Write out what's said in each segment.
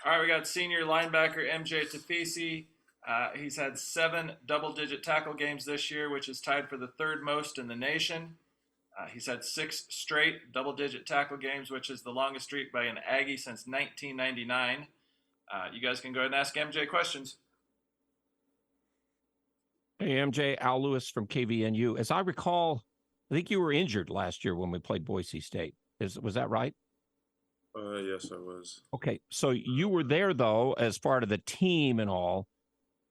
All right, we got senior linebacker MJ Tafisi. He's had 7 double-digit tackle games this year, which is tied for the third most in the nation. He's had 6 straight double-digit tackle games, which is the longest streak by an Aggie since 1999. You guys can go ahead and ask MJ questions. Hey, MJ, Al Lewis from KVNU. As I recall, I think you were injured last year when we played Boise State. Was that right? Yes, I was. Okay, so you were there, though, as part of the team and all.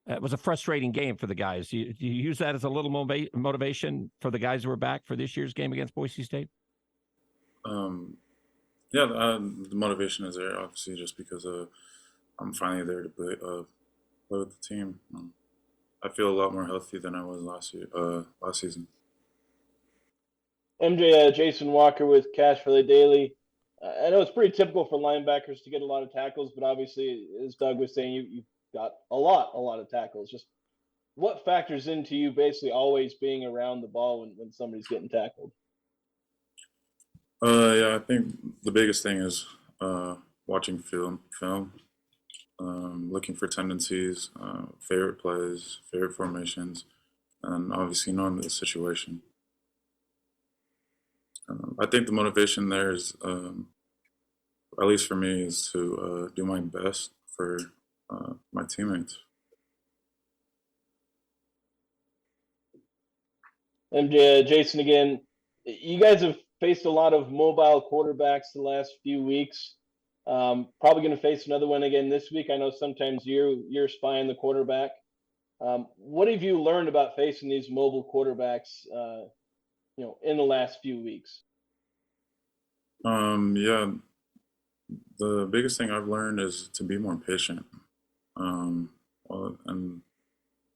It was a frustrating game for the guys. Do you use that as a little motivation for the guys who are back for this year's game against Boise State? Yeah, the motivation is there, obviously, just because I'm finally there to play with the team. I feel a lot more healthy than I was last season. MJ, Jason Walker with Cash for the Daily. I know it's pretty typical for linebackers to get a lot of tackles, but obviously, as Doug was saying, you've got a lot of tackles. Just what factors into you basically always being around the ball when somebody's getting tackled? Yeah, I think the biggest thing is watching film, looking for tendencies, favorite plays, favorite formations, and obviously knowing the situation. I think the motivation there is, at least for me, is to do my best for my teammates. MJ, Jason again. You guys have faced a lot of mobile quarterbacks the last few weeks. Probably going to face another one again this week. I know sometimes you're spying the quarterback. What have you learned about facing these mobile quarterbacks? In the last few weeks? Yeah, the biggest thing I've learned is to be more patient. And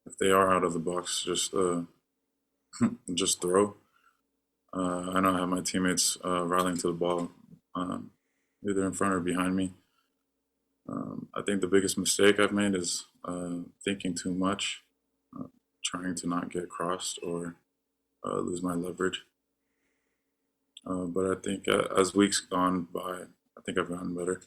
if they are out of the box, just throw. I know I have my teammates rallying to the ball, either in front or behind me. I think the biggest mistake I've made is thinking too much, trying to not get crossed or lose my leverage. But I think as weeks gone by, I think I've gotten better.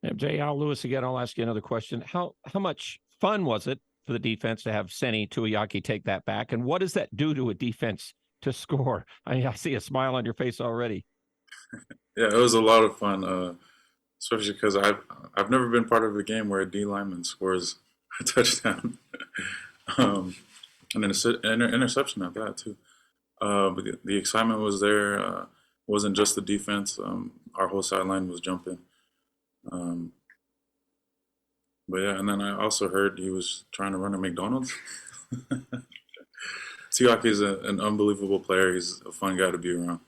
MJ, Al Lewis again. I'll ask you another question. How much fun was it for the defense to have Seni Tuiaki take that back, and what does that do to a defense to score? I see a smile on your face already. Yeah, it was a lot of fun, especially because I've never been part of a game where a D lineman scores a touchdown, and an interception at that too. But the excitement was there. It wasn't just the defense. Our whole sideline was jumping. But yeah, and then I also heard he was trying to run a McDonald's. Tuiaki is an unbelievable player. He's a fun guy to be around.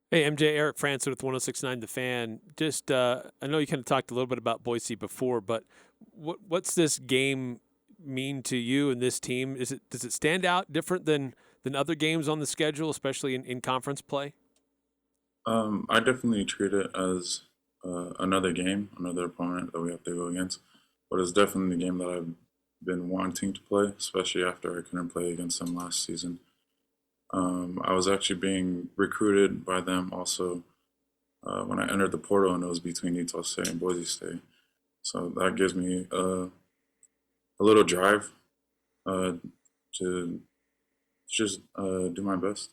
Hey, MJ, Eric Franson with 106.9 The Fan. Just, I know you kind of talked a little bit about Boise before, but what's this game mean to you and this team? Does it stand out different than other games on the schedule, especially in conference play? I definitely treat it as another game, another opponent that we have to go against. But it's definitely the game that I've been wanting to play, especially after I couldn't play against them last season. I was actually being recruited by them also when I entered the portal, and it was between Utah State and Boise State. So that gives me a little drive to just do my best.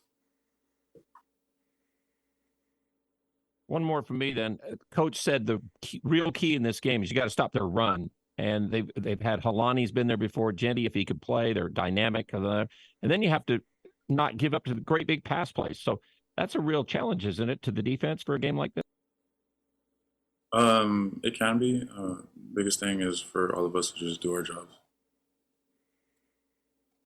One more from me then. Coach said the real key in this game is you got to stop their run. And they've had Halani's been there before, Jenny, if he could play. They're dynamic. And then you have to not give up to the great big pass plays. So that's a real challenge, isn't it, to the defense for a game like this? It can be. Biggest thing is for all of us to just do our jobs.